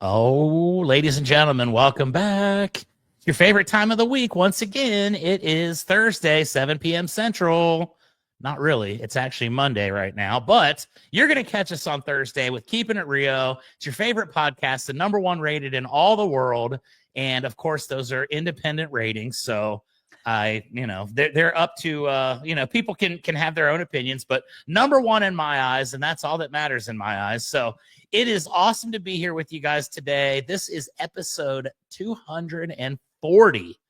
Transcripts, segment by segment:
Oh, ladies and gentlemen, welcome back. Your favorite time of the week. Once again, it is Thursday, 7 p.m. Central. Not really. It's actually Monday right now, but you're going to catch us on Thursday with Keepin It Rio. It's your favorite podcast, the number one rated in all the world. And of course, those are independent ratings. So they're up to, people can have their own opinions, but number one in my eyes, and that's all that matters in my eyes. So it is awesome to be here with you guys today. This is episode 240.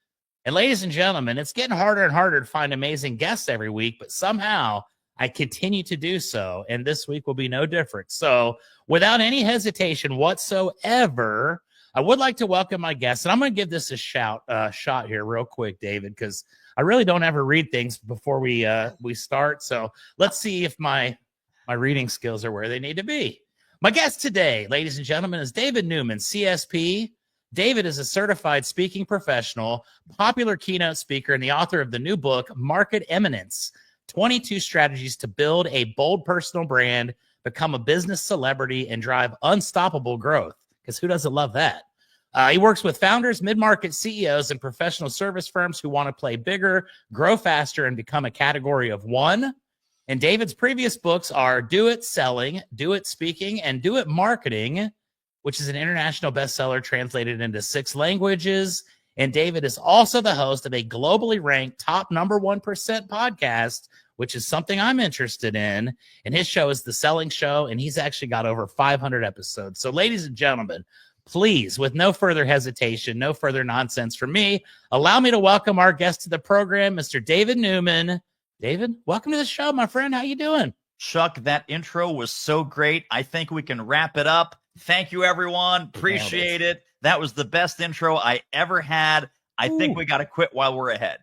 And ladies and gentlemen, it's getting harder and harder to find amazing guests every week, but somehow I continue to do so. And this week will be no different. So without any hesitation whatsoever, I would like to welcome my guest. And I'm going to give this a shot here real quick, David, because I really don't ever read things before we start. So let's see if my reading skills are where they need to be. My guest today, ladies and gentlemen, is David Newman, CSP. David is a certified speaking professional, popular keynote speaker, and the author of the new book, Market Eminence, 22 Strategies to Build a Bold Personal Brand, Become a Business Celebrity, and Drive Unstoppable Growth, because who doesn't love that? He works with founders, mid-market CEOs, and professional service firms who want to play bigger, grow faster, and become a category of one. And David's previous books are Do It Selling, Do It Speaking, and Do It Marketing, which is an international bestseller translated into 6 languages. And David is also the host of a globally ranked top number 1% podcast, which is something I'm interested in. And his show is The Selling Show, and he's actually got over 500 episodes. So ladies and gentlemen, please, with no further hesitation, no further nonsense from me, allow me to welcome our guest to the program, Mr. David Newman. David, welcome to the show, my friend. How you doing? Chuck, that intro was so great. I think we can wrap it up. Thank you, everyone. Appreciate it. That was the best intro I ever had. I think we got to quit while we're ahead.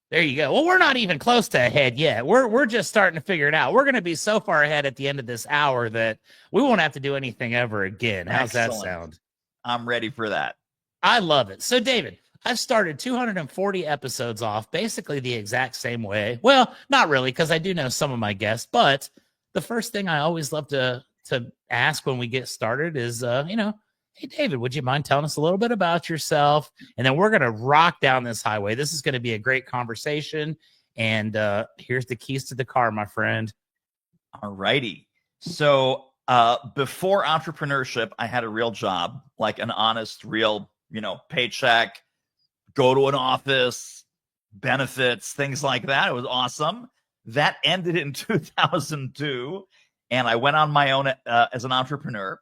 There you go. Well, we're not even close to ahead yet. We're just starting to figure it out. We're going to be so far ahead at the end of this hour that we won't have to do anything ever again. How's that sound? I'm ready for that. I love it. So, David, I've started 240 episodes off basically the exact same way. Well, not really, because I do know some of my guests, but the first thing I always love to ask when we get started is, hey, David, would you mind telling us a little bit about yourself? And then we're going to rock down this highway. This is going to be a great conversation. And here's the keys to the car, my friend. All righty. So before entrepreneurship, I had a real job, like an honest, real, paycheck, go to an office, benefits, things like that. It was awesome. That ended in 2002, and I went on my own as an entrepreneur.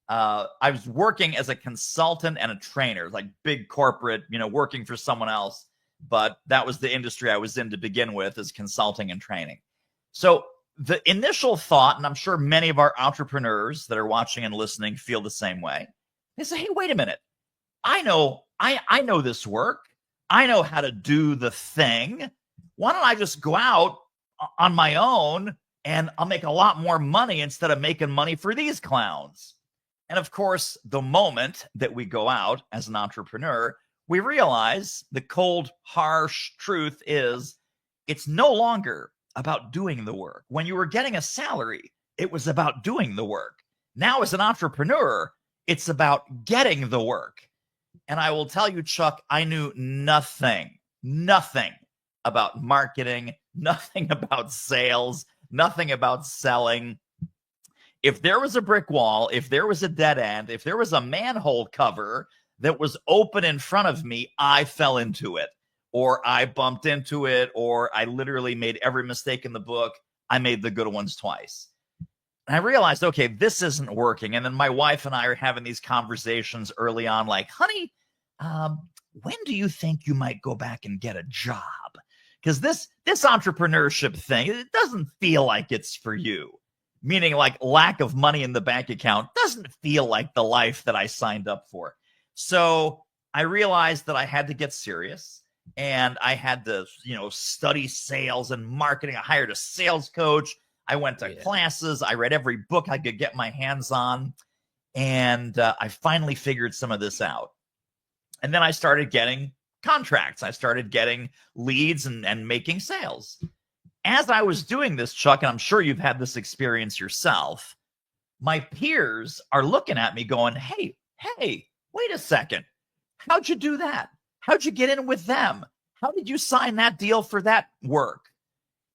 I was working as a consultant and a trainer, like big corporate, working for someone else. But that was the industry I was in to begin with, is consulting and training. So the initial thought, and I'm sure many of our entrepreneurs that are watching and listening feel the same way, they say, hey, wait a minute. I know this work. I know how to do the thing. Why don't I just go out on my own and I'll make a lot more money instead of making money for these clowns? And of course, the moment that we go out as an entrepreneur, we realize the cold, harsh truth is it's no longer about doing the work. When you were getting a salary, it was about doing the work. Now, as an entrepreneur, it's about getting the work. And I will tell you, Chuck, I knew nothing about marketing, nothing about sales, nothing about selling. If there was a brick wall, if there was a dead end, if there was a manhole cover that was open in front of me, I fell into it, or I bumped into it, or I literally made every mistake in the book. I made the good ones twice. And I realized, okay, this isn't working. And then my wife and I are having these conversations early on, like, honey, when do you think you might go back and get a job? Because this entrepreneurship thing, it doesn't feel like it's for you. Meaning, like, lack of money in the bank account doesn't feel like the life that I signed up for. So I realized that I had to get serious, and I had to, study sales and marketing. I hired a sales coach. I went to classes. I read every book I could get my hands on. And I finally figured some of this out. And then I started getting contracts. I started getting leads and making sales. As I was doing this, Chuck, and I'm sure you've had this experience yourself, my peers are looking at me going, hey, hey, wait a second. How'd you do that? How'd you get in with them? How did you sign that deal for that work?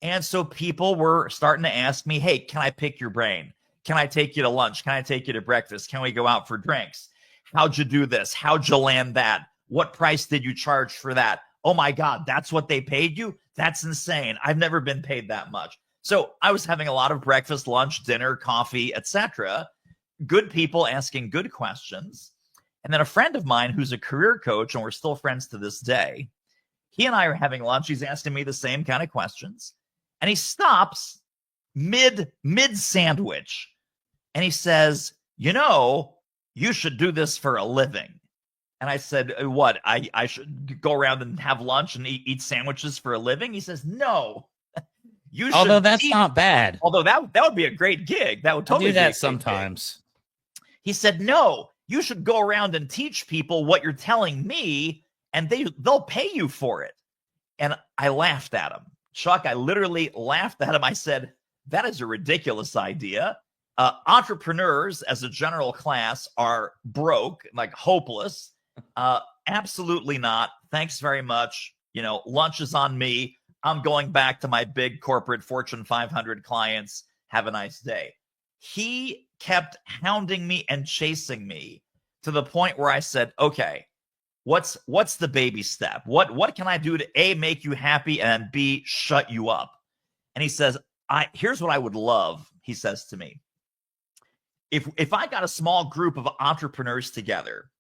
And so people were starting to ask me, hey, can I pick your brain? Can I take you to lunch? Can I take you to breakfast? Can we go out for drinks? How'd you do this? How'd you land that? What price did you charge for that? Oh my God, that's what they paid you? That's insane. I've never been paid that much. So I was having a lot of breakfast, lunch, dinner, coffee, etc. Good people asking good questions. And then a friend of mine who's a career coach, and we're still friends to this day, he and I are having lunch. He's asking me the same kind of questions. And he stops mid sandwich. And he says, you should do this for a living. And I said, what? I should go around and have lunch and eat sandwiches for a living? He says, no. You Although that's not bad. Although that would be a great gig. That would totally do that sometimes. He said, no, you should go around and teach people what you're telling me, and they'll pay you for it. And I laughed at him. Chuck, I literally laughed at him. I said, that is a ridiculous idea. Entrepreneurs as a general class are broke, like hopeless. Absolutely not. Thanks very much. Lunch is on me. I'm going back to my big corporate Fortune 500 clients. Have a nice day. He kept hounding me and chasing me to the point where I said, okay, what's the baby step? What can I do to A, make you happy, and B, shut you up? And he says, here's what I would love, he says to me. If I got a small group of entrepreneurs together,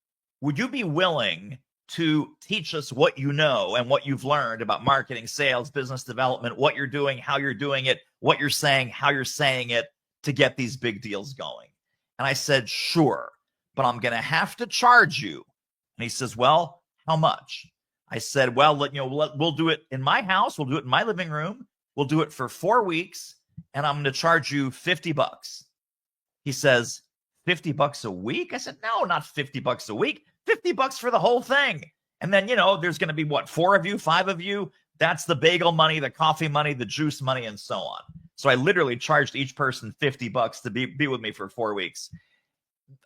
would you be willing to teach us what you know and what you've learned about marketing, sales, business development, what you're doing, how you're doing it, what you're saying, how you're saying it to get these big deals going? And I said, sure, but I'm going to have to charge you. And he says, well, how much? I said, well, we'll do it in my house. We'll do it in my living room. We'll do it for 4 weeks, and I'm going to charge you $50. He says, $50 a week? I said, no, not $50 a week. $50 for the whole thing. And then, there's going to be 4 of you, 5 of you. That's the bagel money, the coffee money, the juice money, and so on. So I literally charged each person $50 to be with me for 4 weeks.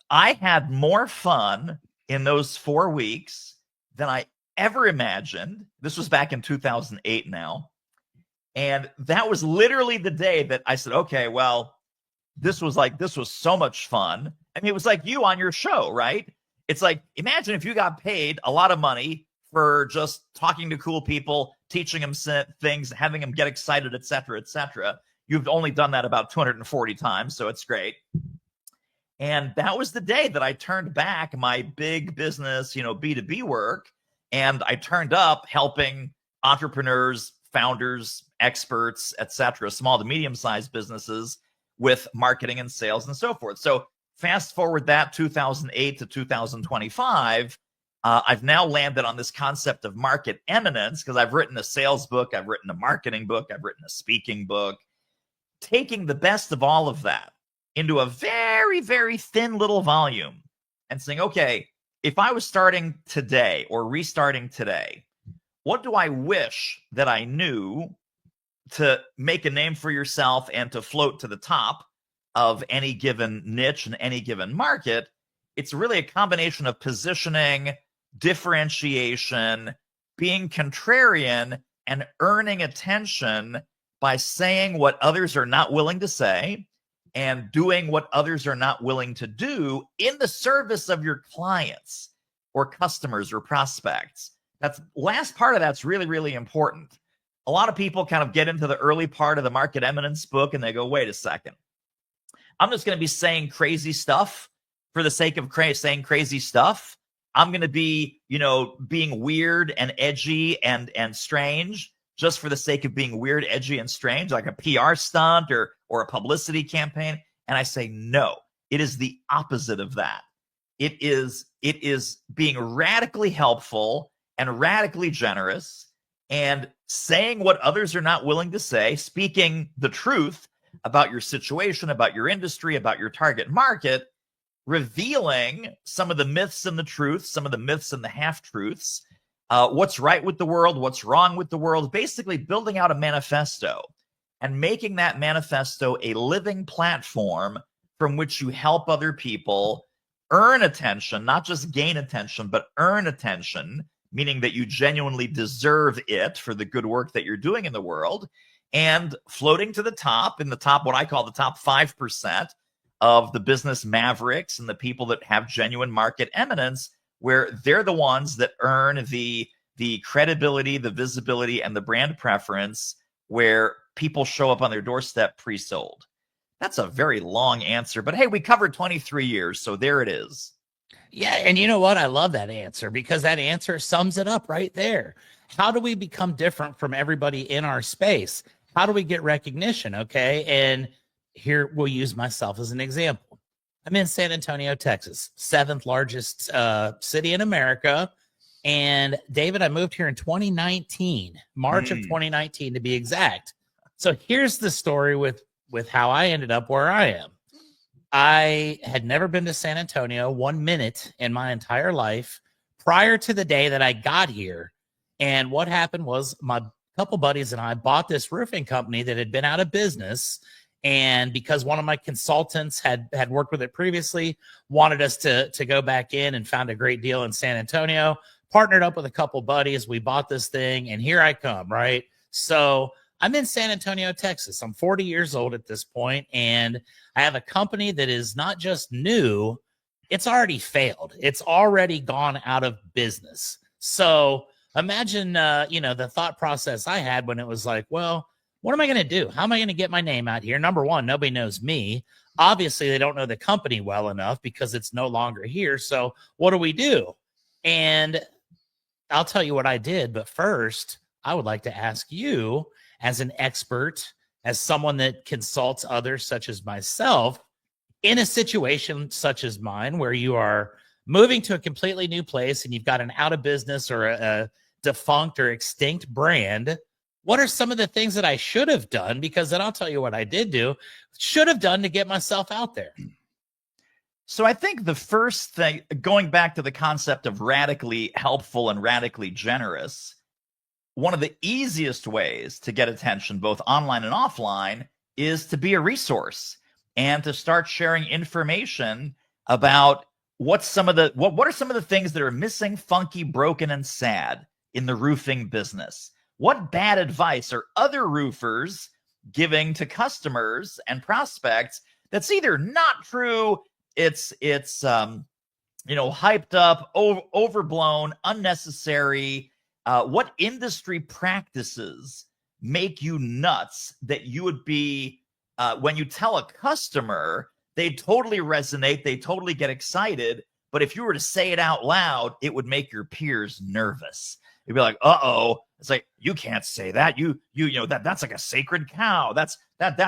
I had more fun in those 4 weeks than I ever imagined. This was back in 2008 now. And that was literally the day that I said, okay, well, this was so much fun. I mean, it was like you on your show, right? It's like, imagine if you got paid a lot of money for just talking to cool people, teaching them things, having them get excited, et cetera, et cetera. You've only done that about 240 times, so it's great. And that was the day that I turned back my big business, B2B work, and I turned up helping entrepreneurs, founders, experts, et cetera, small to medium-sized businesses with marketing and sales and so forth. So fast forward that 2008 to 2025, I've now landed on this concept of Market Eminence because I've written a sales book, I've written a marketing book, I've written a speaking book, taking the best of all of that into a very, very thin little volume and saying, okay, if I was starting today or restarting today, what do I wish that I knew to make a name for yourself and to float to the top of any given niche and any given market? It's really a combination of positioning, differentiation, being contrarian, and earning attention by saying what others are not willing to say and doing what others are not willing to do in the service of your clients or customers or prospects. That's last part of that's really, really important. A lot of people kind of get into the early part of the Market Eminence book and they go, wait a second. I'm just going to be saying crazy stuff for the sake of saying crazy stuff. I'm going to be, being weird and edgy and strange just for the sake of being weird, edgy, and strange, like a PR stunt or a publicity campaign. And I say, no, it is the opposite of that. It is being radically helpful and radically generous and saying what others are not willing to say, speaking the truth about your situation, about your industry, about your target market, revealing some of the myths and the truths, some of the myths and the half-truths, what's right with the world, what's wrong with the world, basically building out a manifesto and making that manifesto a living platform from which you help other people earn attention, not just gain attention, but earn attention, meaning that you genuinely deserve it for the good work that you're doing in the world, and floating to the top, in the top, what I call the top 5% of the business mavericks and the people that have genuine market eminence, where they're the ones that earn the credibility, the visibility, and the brand preference, where people show up on their doorstep pre-sold. That's a very long answer, but hey, we covered 23 years, so there it is. Yeah, and you know what? I love that answer, because that answer sums it up right there. How do we become different from everybody in our space? How do we get recognition? Okay, and here we'll use myself as an example. I'm in San Antonio, Texas, 7th largest city in America. And David, I moved here in 2019, March of 2019 to be exact. So here's the story with how I ended up where I am. I had never been to San Antonio 1 minute in my entire life prior to the day that I got here. And what happened was, my couple buddies and I bought this roofing company that had been out of business. And because one of my consultants had worked with it previously, wanted us to go back in, and found a great deal in San Antonio, partnered up with a couple buddies. We bought this thing, and here I come, right? So I'm in San Antonio, Texas. I'm 40 years old at this point, and I have a company that is not just new, it's already failed. It's already gone out of business. So imagine, the thought process I had when it was like, well, what am I going to do? How am I going to get my name out here? Number one, nobody knows me. Obviously, they don't know the company well enough because it's no longer here. So what do we do? And I'll tell you what I did. But first, I would like to ask you, as an expert, as someone that consults others such as myself, in a situation such as mine, where you are moving to a completely new place and you've got an out of business or a defunct or extinct brand, what are some of the things that I should have done? Because then I'll tell you what I did do, should have done to get myself out there. So I think the first thing, going back to the concept of radically helpful and radically generous, one of the easiest ways to get attention, both online and offline, is to be a resource and to start sharing information about what are some of the things that are missing, funky, broken, and sad in the roofing business. What bad advice are other roofers giving to customers and prospects that's either not true, it's hyped up, overblown, unnecessary? What industry practices make you nuts that you would be, when you tell a customer, they totally resonate, they totally get excited, but if you were to say it out loud, it would make your peers nervous. You'd be like, uh-oh. It's like, you can't say that. That's like a sacred cow. That's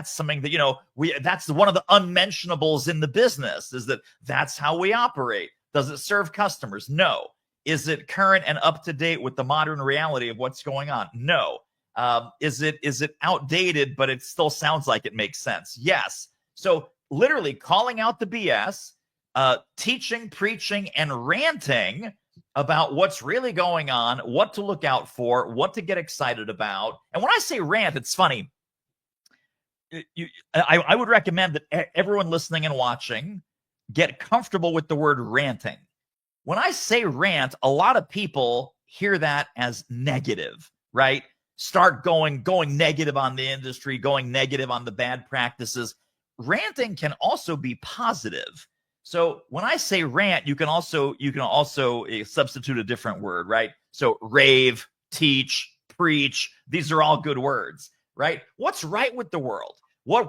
something that, that's one of the unmentionables in the business, is that's how we operate. Does it serve customers? No. Is it current and up to date with the modern reality of what's going on? No. Is it outdated, but it still sounds like it makes sense? Yes. So literally calling out the BS, teaching, preaching, and ranting about what's really going on, what to look out for, what to get excited about. And when I say rant, it's funny. I would recommend that everyone listening and watching get comfortable with the word ranting. When I say rant, a lot of people hear that as negative, right? Start going negative on the industry, going negative on the bad practices. Ranting can also be positive. So when I say rant, you can also substitute a different word, right? So rave, teach, preach, these are all good words, right? What's right with the world? What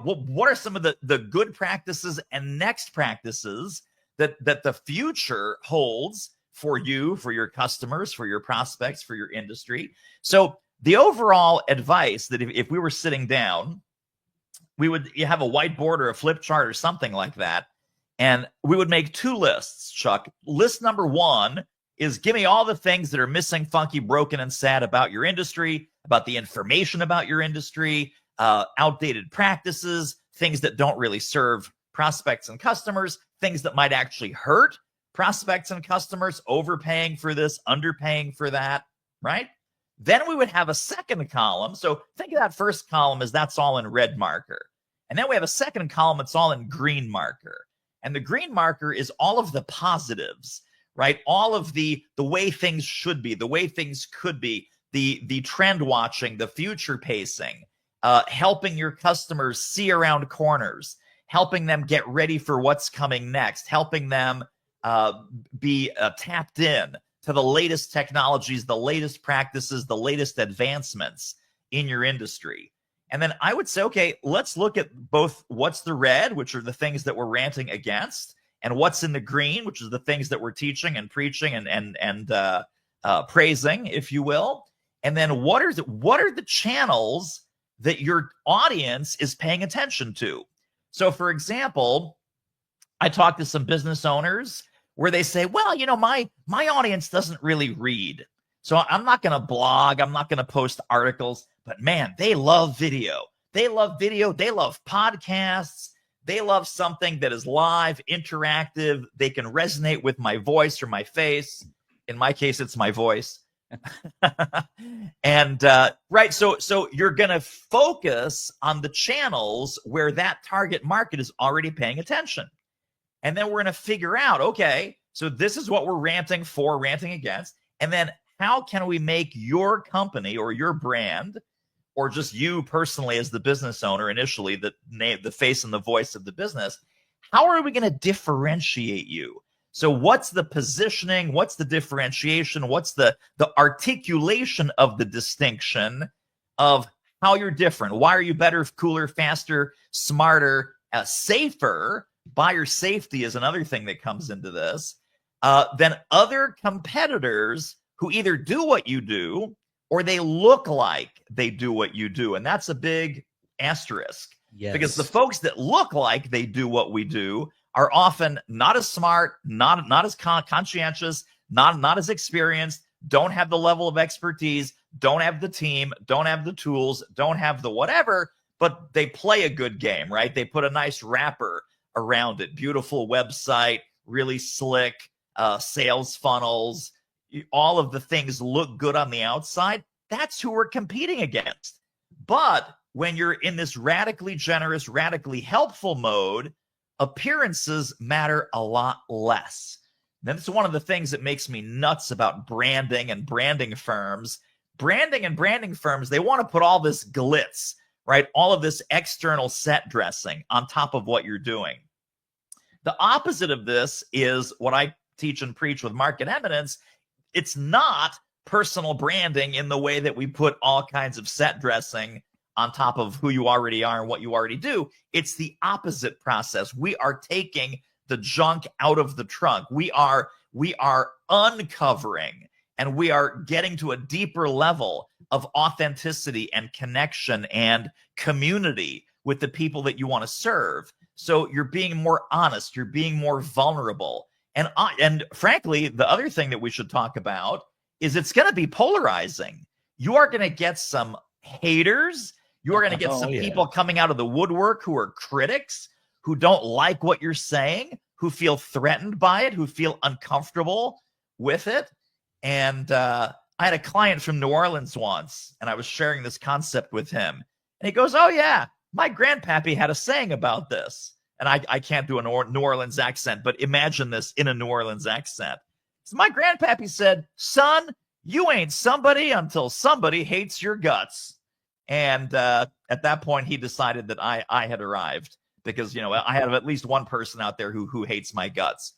are some of the good practices and next practices that the future holds for you, for your customers, for your prospects, for your industry? So the overall advice that if we were sitting down, you have a whiteboard or a flip chart or something like that, and we would make two lists, Chuck. List number one is, give me all the things that are missing, funky, broken, and sad about your industry, about the information about your industry, outdated practices, things that don't really serve prospects and customers, things that might actually hurt prospects and customers, overpaying for this, underpaying for that, right? Then we would have a second column. So think of that first column as that's all in red marker. And then we have a second column, it's all in green marker. And the green marker is all of the positives, right? All of the way things should be, the way things could be, the trend watching, the future pacing, helping your customers see around corners, helping them get ready for what's coming next, helping them be tapped in to the latest technologies, the latest practices, the latest advancements in your industry. And then I would say, okay, let's look at both what's the red, which are the things that we're ranting against, and what's in the green, which is the things that we're teaching and preaching and praising, if you will. And then what are the channels that your audience is paying attention to? So, for example, I talked to some business owners where they say, well, my audience doesn't really read. So I'm not going to blog. I'm not going to post articles. But man, they love video. They love video. They love podcasts. They love something that is live, interactive. They can resonate with my voice or my face. In my case, it's my voice. And right, so you're going to focus on the channels where that target market is already paying attention. And then we're going to figure out, okay, so this is what we're ranting for, ranting against. And then how can we make your company or your brand, or just you personally as the business owner, initially the face and the voice of the business, how are we going to differentiate you? So what's the positioning? What's the differentiation? What's the articulation of the distinction of how you're different? Why are you better, cooler, faster, smarter, safer? Buyer safety is another thing that comes into this. Than other competitors who either do what you do or they look like they do what you do. And that's a big asterisk. Yes. Because the folks that look like they do what we do are often not as smart, not as conscientious, not as experienced, don't have the level of expertise, don't have the team, don't have the tools, don't have the whatever, but they play a good game, right? They put a nice wrapper around it, beautiful website, really slick sales funnels, all of the things look good on the outside. That's who we're competing against. But when you're in this radically generous, radically helpful mode, appearances matter a lot less. That's one of the things that makes me nuts about branding and branding firms. Branding and branding firms, they want to put all this glitz, right? All of this external set dressing on top of what you're doing. The opposite of this is what I teach and preach with Market Eminence. It's not personal branding in the way that we put all kinds of set dressing on top of who you already are and what you already do. It's the opposite process. We are taking the junk out of the trunk. We are uncovering, and we are getting to a deeper level of authenticity and connection and community with the people that you want to serve. So you're being more honest, you're being more vulnerable. And frankly, the other thing that we should talk about is it's going to be polarizing. You are going to get some haters. You are going to get some people coming out of the woodwork who are critics, who don't like what you're saying, who feel threatened by it, who feel uncomfortable with it. And I had a client from New Orleans once, and I was sharing this concept with him. And he goes, oh, yeah, my grandpappy had a saying about this. And I can't do a New Orleans accent, but imagine this in a New Orleans accent. So my grandpappy said, son, you ain't somebody until somebody hates your guts. And at that point, he decided that I had arrived because, I have at least one person out there who hates my guts.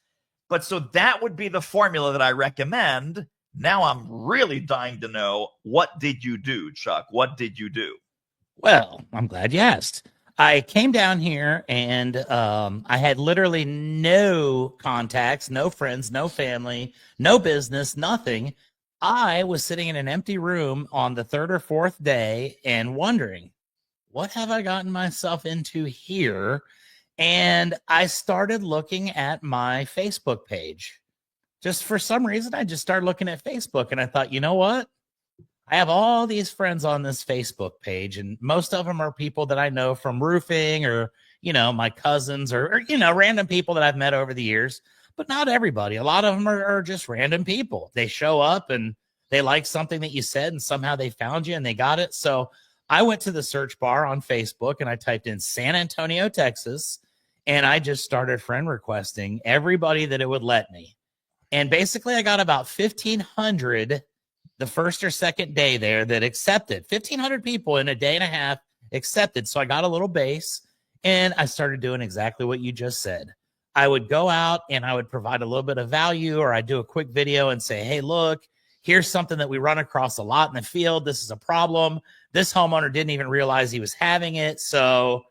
But so that would be the formula that I recommend. Now I'm really dying to know, what did you do, Chuck? What did you do? Well, I'm glad you asked. I came down here and I had literally no contacts, no friends, no family, no business, nothing. I was sitting in an empty room on the third or fourth day and wondering, what have I gotten myself into here? And I started looking at my Facebook page. Just for some reason, I just started looking at Facebook and I thought, you know what? I have all these friends on this Facebook page, and most of them are people that I know from roofing or, my cousins or random people that I've met over the years, but not everybody. A lot of them are just random people. They show up and they like something that you said and somehow they found you and they got it. So I went to the search bar on Facebook and I typed in San Antonio, Texas, And I just started friend requesting everybody that it would let me. And basically I got about 1,500 the first or second day there that accepted. 1,500 people in a day and a half accepted. So I got a little base and I started doing exactly what you just said. I would go out and I would provide a little bit of value, or I'd do a quick video and say, hey, look, here's something that we run across a lot in the field. This is a problem. This homeowner didn't even realize he was having it. So,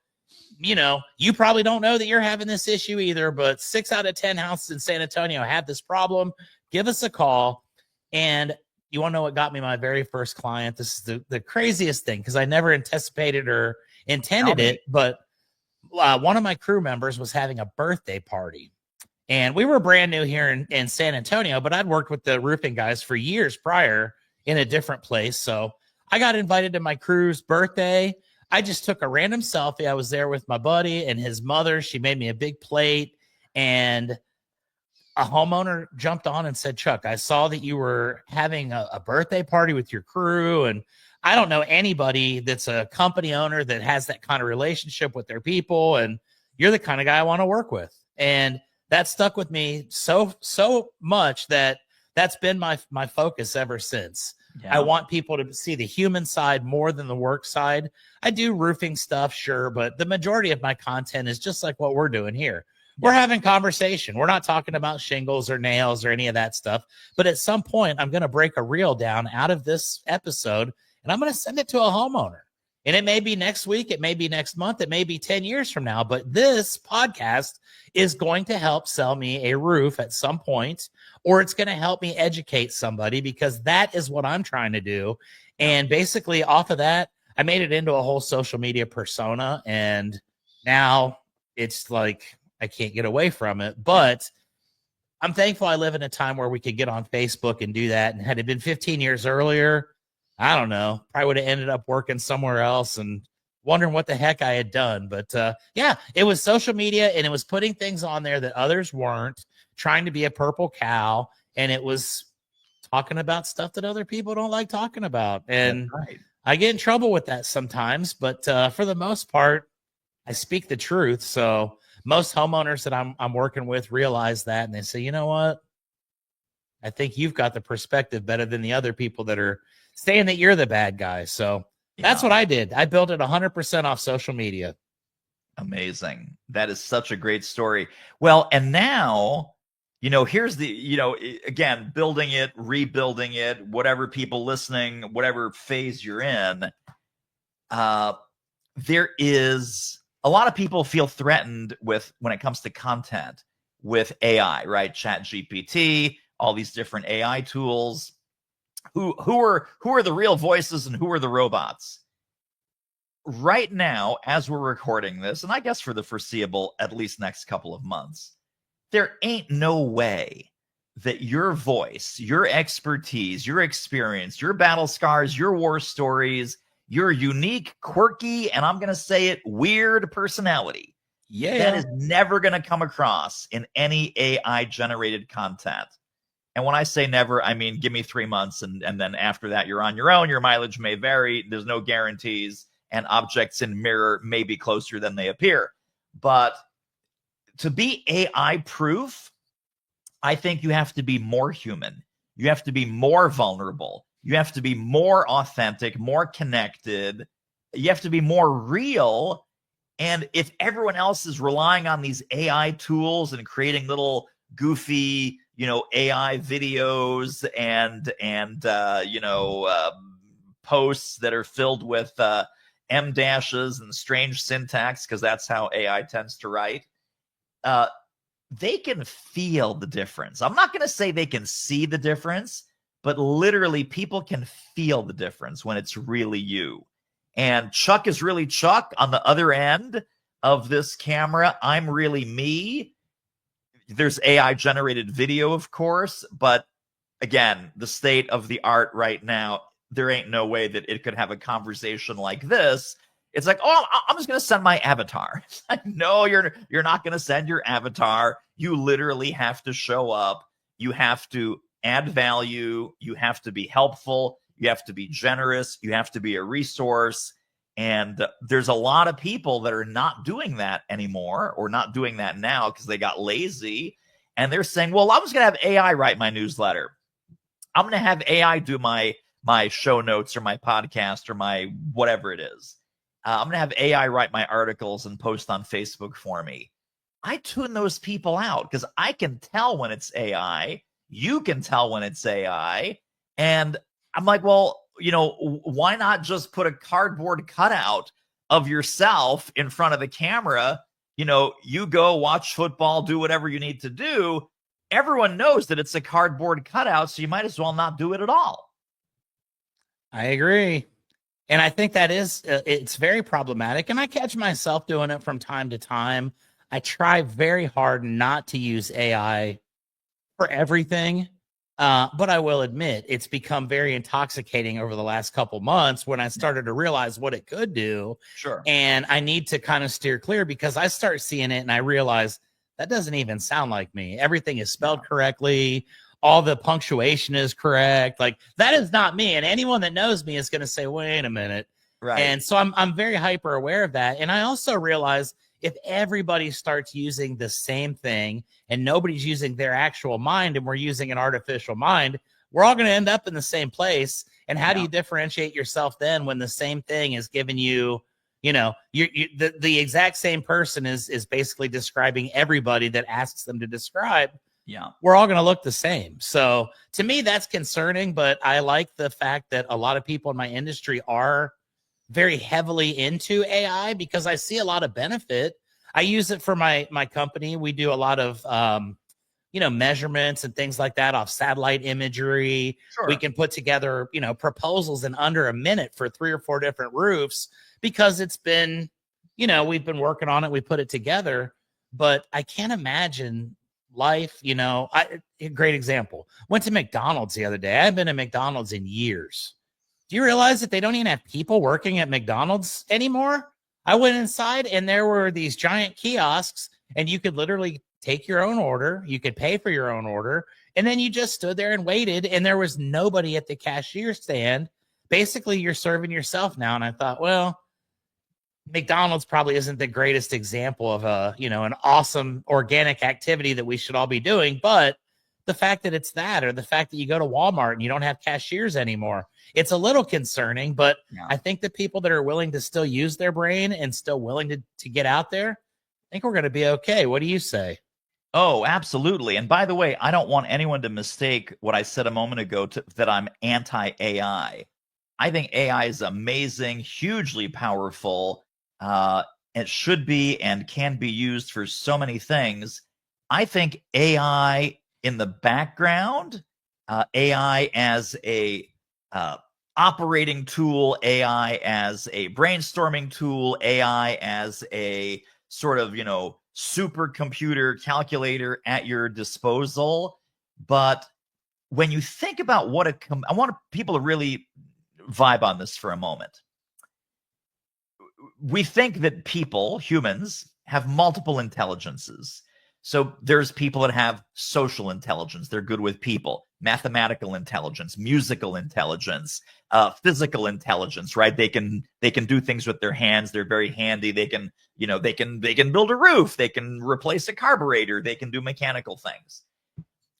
you know, you probably don't know that you're having this issue either, but 6 out of 10 houses in San Antonio have this problem. Give us a call. And you want to know what got me my very first client? This is the craziest thing, because I never anticipated or intended it, but one of my crew members was having a birthday party. And we were brand new here in San Antonio, but I'd worked with the roofing guys for years prior in a different place. So I got invited to my crew's birthday. I just took a random selfie. I was there with my buddy and his mother. She made me a big plate, and a homeowner jumped on and said, Chuck, I saw that you were having a birthday party with your crew. And I don't know anybody that's a company owner that has that kind of relationship with their people. And you're the kind of guy I want to work with. And that stuck with me so much that that's been my focus ever since. Yeah. I want people to see the human side more than the work side. I do roofing stuff, sure, but the majority of my content is just like what we're doing here. We're having conversation. We're not talking about shingles or nails or any of that stuff. But at some point, I'm going to break a reel down out of this episode, and I'm going to send it to a homeowner. And it may be next week. It may be next month. It may be 10 years from now. But this podcast is going to help sell me a roof at some point, or it's going to help me educate somebody, because that is what I'm trying to do. And basically off of that, I made it into a whole social media persona. And now it's like, I can't get away from it, but I'm thankful I live in a time where we could get on Facebook and do that. And had it been 15 years earlier, I don't know, probably would have ended up working somewhere else and wondering what the heck I had done. But yeah, it was social media, and it was putting things on there that others weren't, trying to be a purple cow. And it was talking about stuff that other people don't like talking about. And right. I get in trouble with that sometimes, but for the most part, I speak the truth. So most homeowners that I'm working with realize that, and they say, you know what? I think you've got the perspective better than the other people that are saying that you're the bad guy. So that's what I did. I built it 100% off social media. Amazing. That is such a great story. Well, and now, you know, here's the, you know, again, building it, rebuilding it, whatever people listening, whatever phase you're in, there is a lot of people feel threatened with, when it comes to content, with AI, right? Chat GPT, all these different AI tools. Who are the real voices and who are the robots? Right now, as we're recording this, and I guess for the foreseeable, at least next couple of months, there ain't no way that your voice, your expertise, your experience, your battle scars, your war stories, your unique, quirky, and I'm going to say it, weird personality, that is never going to come across in any AI-generated content. And when I say never, I mean, give me 3 months, and then after that, you're on your own. Your mileage may vary. There's no guarantees, and objects in mirror may be closer than they appear. But to be AI-proof, I think you have to be more human. You have to be more vulnerable. You have to be more authentic, more connected. You have to be more real. And if everyone else is relying on these AI tools and creating little goofy, you know, AI videos and posts that are filled with M dashes and strange syntax, because that's how AI tends to write, they can feel the difference. I'm not going to say they can see the difference, but literally people can feel the difference when it's really you. And Chuck is really Chuck on the other end of this camera. I'm really me. There's AI generated video, of course, but again, the state of the art right now, there ain't no way that it could have a conversation like this. It's like, oh, I'm just going to send my avatar. It's like, no, you're not going to send your avatar. You literally have to show up. You have to add value. You have to be helpful. You have to be generous. You have to be a resource. And there's a lot of people that are not doing that anymore, or not doing that now because they got lazy. And they're saying, well, I'm just going to have AI write my newsletter. I'm going to have AI do my show notes or my podcast or my whatever it is. I'm going to have AI write my articles and post on Facebook for me. I tune those people out because I can tell when it's AI. You can tell when it's AI. And I'm like, well, why not just put a cardboard cutout of yourself in front of the camera? You go watch football, do whatever you need to do. Everyone knows that it's a cardboard cutout, so you might as well not do it at all. I agree. And I think that it's very problematic. And I catch myself doing it from time to time. I try very hard not to use AI for everything. But I will admit it's become very intoxicating over the last couple months when I started to realize what it could do. Sure. And I need to kind of steer clear because I start seeing it and I realize that doesn't even sound like me. Everything is spelled correctly. All the punctuation is correct. Like, that is not me. And anyone that knows me is going to say, wait a minute. Right. And so I'm very hyper aware of that. And I also realize if everybody starts using the same thing and nobody's using their actual mind and we're using an artificial mind, we're all going to end up in the same place. And how do you differentiate yourself then when the same thing is giving you, the exact same person is basically describing everybody that asks them to describe? Yeah. We're all going to look the same. So to me, that's concerning, but I like the fact that a lot of people in my industry are very heavily into AI because I see a lot of benefit. I use it for my company. We do a lot of, measurements and things like that off satellite imagery. Sure. We can put together, proposals in under a minute for 3 or 4 different roofs because it's been, we've been working on it. We put it together, but I can't imagine life. A great example. Went to McDonald's the other day. I haven't been to McDonald's in years. Do you realize that they don't even have people working at McDonald's anymore? I went inside and there were these giant kiosks and you could literally take your own order. You could pay for your own order. And then you just stood there and waited and there was nobody at the cashier stand. Basically, you're serving yourself now. And I thought, well, McDonald's probably isn't the greatest example of an awesome organic activity that we should all be doing. But the fact that it's that, or the fact that you go to Walmart and you don't have cashiers anymore, it's a little concerning, but I think the people that are willing to still use their brain and still willing to get out there, I think we're going to be okay. What do you say? Oh, absolutely. And by the way, I don't want anyone to mistake what I said a moment ago that I'm anti-AI. I think AI is amazing, hugely powerful. It should be and can be used for so many things. I think AI in the background, AI as a operating tool, AI as a brainstorming tool, AI as a sort of, supercomputer calculator at your disposal. But when you think about I want people to really vibe on this for a moment. We think that humans, have multiple intelligences. So there's people that have social intelligence. They're good with people. Mathematical intelligence, musical intelligence, physical intelligence, right? They can do things with their hands. They're very handy. They can build a roof. They can replace a carburetor. They can do mechanical things.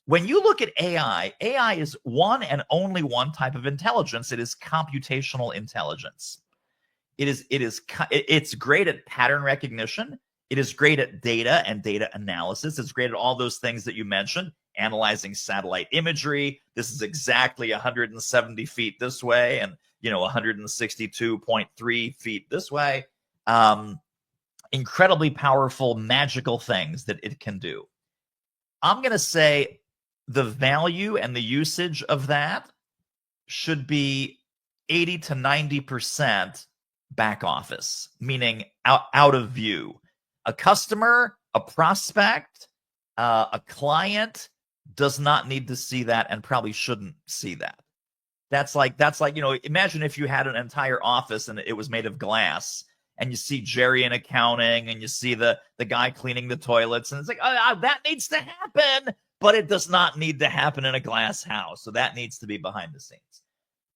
When you look at AI is one and only one type of intelligence. It is computational intelligence. It's great at pattern recognition. It is great at data and data analysis. It's great at all those things that you mentioned, analyzing satellite imagery. This is exactly 170 feet this way and, 162.3 feet this way. Incredibly powerful, magical things that it can do. I'm going to say the value and the usage of that should be 80 to 90% back office, meaning out of view. A customer, a prospect, a client does not need to see that and probably shouldn't see that. That's like, imagine if you had an entire office and it was made of glass and you see Jerry in accounting and you see the guy cleaning the toilets and it's like, that needs to happen, but it does not need to happen in a glass house. So that needs to be behind the scenes.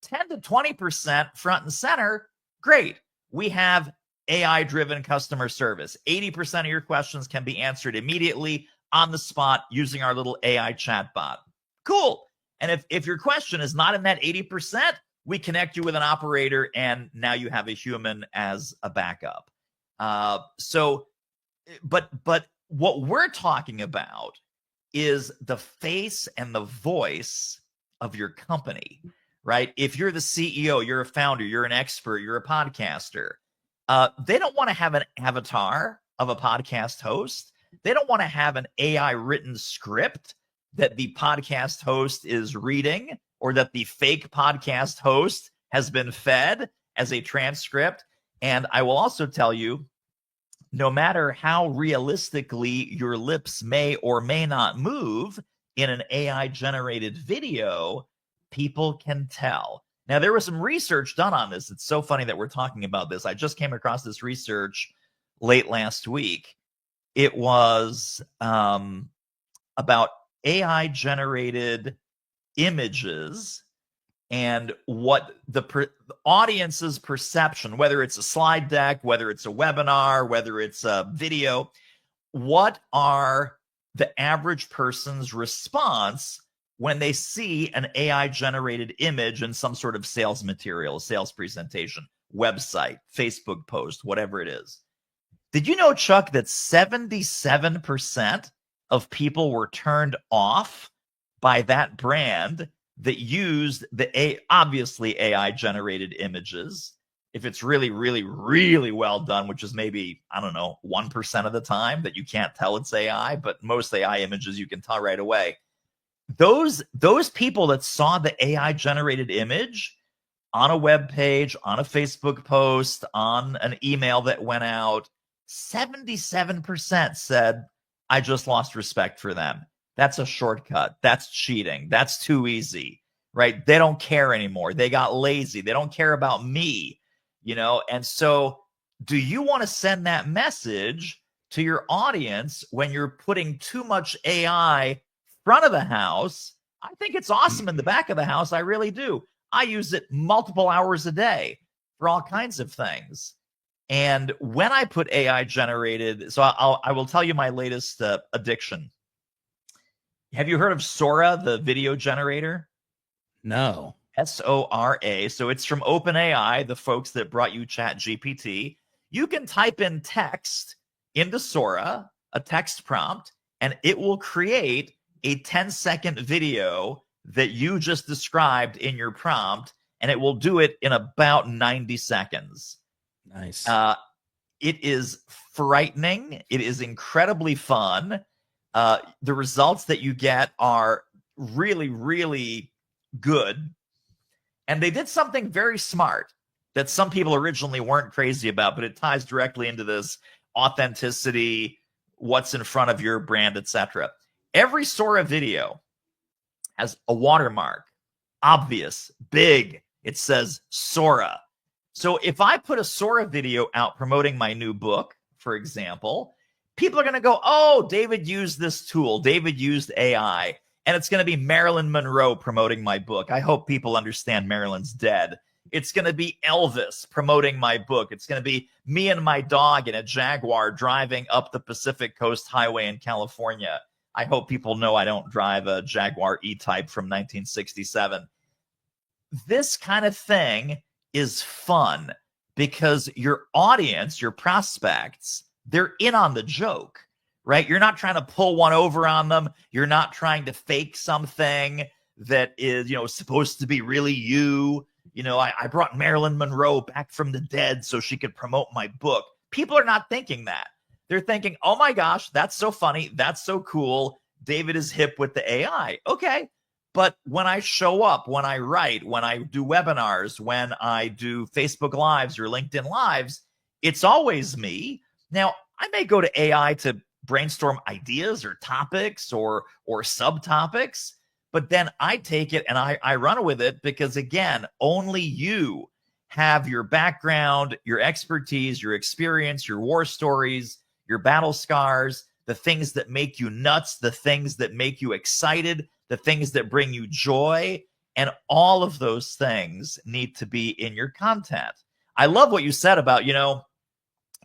10 to 20% front and center, great. We have AI-driven customer service. 80% of your questions can be answered immediately on the spot using our little AI chatbot. Cool. And if your question is not in that 80%, we connect you with an operator, and now you have a human as a backup. But what we're talking about is the face and the voice of your company, right? If you're the CEO, you're a founder, you're an expert, you're a podcaster, they don't want to have an avatar of a podcast host. They don't want to have an AI written script that the podcast host is reading, or that the fake podcast host has been fed as a transcript. And I will also tell you, no matter how realistically your lips may or may not move in an AI generated video, people can tell. Now, there was some research done on this. It's so funny that we're talking about this. I just came across this research late last week. It was about AI generated images and what the audience's perception, whether it's a slide deck, whether it's a webinar, whether it's a video, what are the average person's response when they see an AI generated image in some sort of sales material, sales presentation, website, Facebook post, whatever it is. Did you know, Chuck, that 77% of people were turned off by that brand that used the obviously AI generated images? If it's really, really, really well done, which is maybe, I don't know, 1% of the time that you can't tell it's AI, but most AI images you can tell right away. Those people that saw the AI generated image on a web page, on a Facebook post, on an email that went out, 77% said, I just lost respect for them. That's a shortcut. That's cheating. That's too easy, right? They don't care anymore. They got lazy. They don't care about me, you know? And so do you want to send that message to your audience when you're putting too much AI front of the house? I think it's awesome in the back of the house. I really do. I use it multiple hours a day for all kinds of things. And when I put AI generated, so I will tell you my latest addiction. Have you heard of Sora, the video generator? No. Sora. So it's from OpenAI, the folks that brought you ChatGPT. You can type in text into Sora, a text prompt, and it will create a 10-second video that you just described in your prompt, and it will do it in about 90 seconds. Nice. It is frightening. It is incredibly fun. The results that you get are really, really good. And they did something very smart that some people originally weren't crazy about, but it ties directly into this authenticity, what's in front of your brand, etc. Every Sora video has a watermark, obvious, big. It says Sora. So if I put a Sora video out promoting my new book, for example, people are going to go, oh, David used this tool. David used AI. And it's going to be Marilyn Monroe promoting my book. I hope people understand Marilyn's dead. It's going to be Elvis promoting my book. It's going to be me and my dog in a Jaguar driving up the Pacific Coast Highway in California. I hope people know I don't drive a Jaguar E-Type from 1967. This kind of thing is fun because your audience, your prospects, they're in on the joke, right? You're not trying to pull one over on them. You're not trying to fake something that is, supposed to be really you. I brought Marilyn Monroe back from the dead so she could promote my book. People are not thinking that. They're thinking, oh my gosh, that's so funny. That's so cool. David is hip with the AI. Okay. But when I show up, when I write, when I do webinars, when I do Facebook Lives or LinkedIn Lives, it's always me. Now, I may go to AI to brainstorm ideas or topics or subtopics, but then I take it and I run with it because, again, only you have your background, your expertise, your experience, your war stories, your battle scars, the things that make you nuts, the things that make you excited, the things that bring you joy, and all of those things need to be in your content. I love what you said about,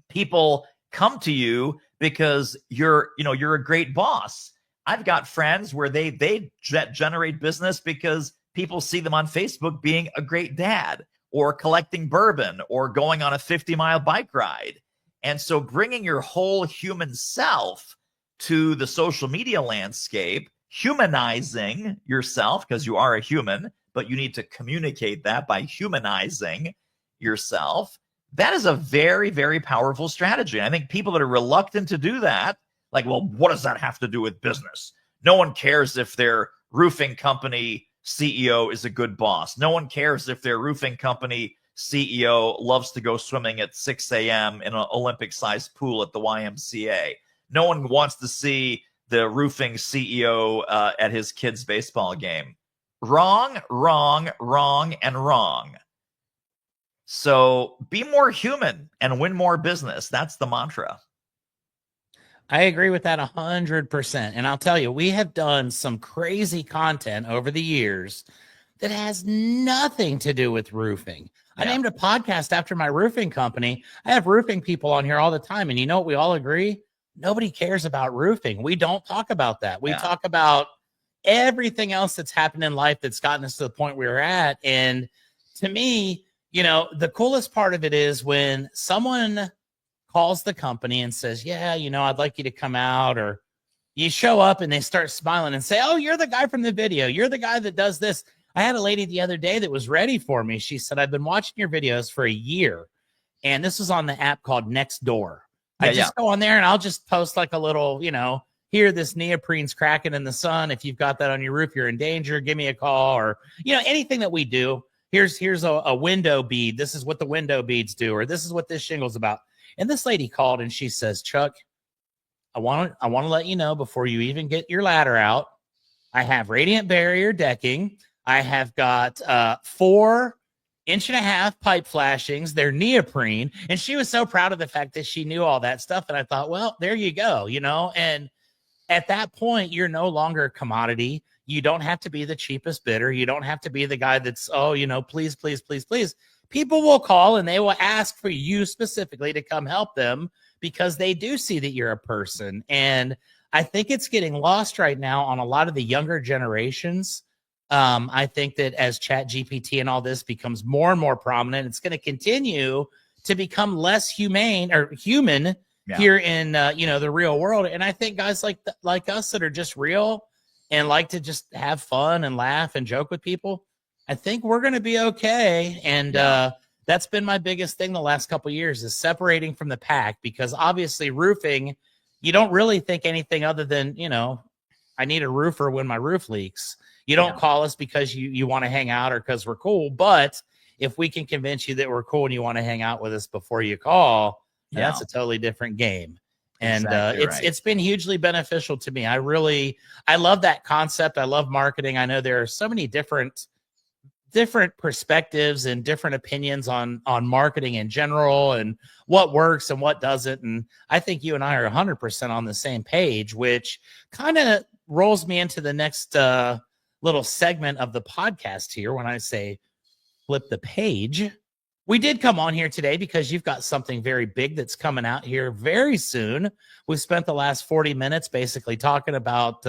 people come to you because you're a great boss. I've got friends where they generate business because people see them on Facebook being a great dad, or collecting bourbon, or going on a 50-mile bike ride. And so bringing your whole human self to the social media landscape, humanizing yourself, because you are a human, but you need to communicate that by humanizing yourself. That is a very, very powerful strategy. And I think people that are reluctant to do that, like, well, what does that have to do with business? No one cares if their roofing company CEO is a good boss. No one cares if their roofing company CEO loves to go swimming at 6 a.m. in an Olympic-sized pool at the YMCA. No one wants to see the roofing CEO at his kid's baseball game. Wrong, wrong, wrong, and wrong. So be more human and win more business. That's the mantra. I agree with that 100%. And I'll tell you, we have done some crazy content over the years that has nothing to do with roofing. I named a podcast after my roofing company. I have roofing people on here all the time. And you know what? We all agree. Nobody cares about roofing. We don't talk about that. We talk about everything else that's happened in life that's gotten us to the point we're at. And to me, the coolest part of it is when someone calls the company and says, yeah, I'd like you to come out, or you show up and they start smiling and say, oh, you're the guy from the video. You're the guy that does this. I had a lady the other day that was ready for me. She said, I've been watching your videos for a year. And this was on the app called Nextdoor. I just go on there and I'll just post like a little, here, this neoprene's cracking in the sun. If you've got that on your roof, you're in danger. Give me a call, or, anything that we do. Here's a window bead. This is what the window beads do, or this is what this shingle's about. And this lady called and she says, Chuck, I want to let you know before you even get your ladder out, I have radiant barrier decking. I have got 4.5-inch pipe flashings. They're neoprene. And she was so proud of the fact that she knew all that stuff. And I thought, well, there you go, and at that point, you're no longer a commodity. You don't have to be the cheapest bidder. You don't have to be the guy that's, please, please, please, please. People will call and they will ask for you specifically to come help them because they do see that you're a person. And I think it's getting lost right now on a lot of the younger generations. I think that as ChatGPT and all this becomes more and more prominent, it's going to continue to become less humane or human here in, the real world. And I think guys like us that are just real and like to just have fun and laugh and joke with people, I think we're going to be okay. And that's been my biggest thing the last couple of years, is separating from the pack, because obviously roofing, you don't really think anything other than, I need a roofer when my roof leaks. You don't call us because you want to hang out or because we're cool. But if we can convince you that we're cool and you want to hang out with us before you call, that's a totally different game. And it's been hugely beneficial to me. I love that concept. I love marketing. I know there are so many different perspectives and different opinions on marketing in general and what works and what doesn't. And I think you and I are 100% on the same page, which kind of rolls me into the next little segment of the podcast here. When I say flip the page, we did come on here today because you've got something very big that's coming out here very soon. We've spent the last 40 minutes basically talking about,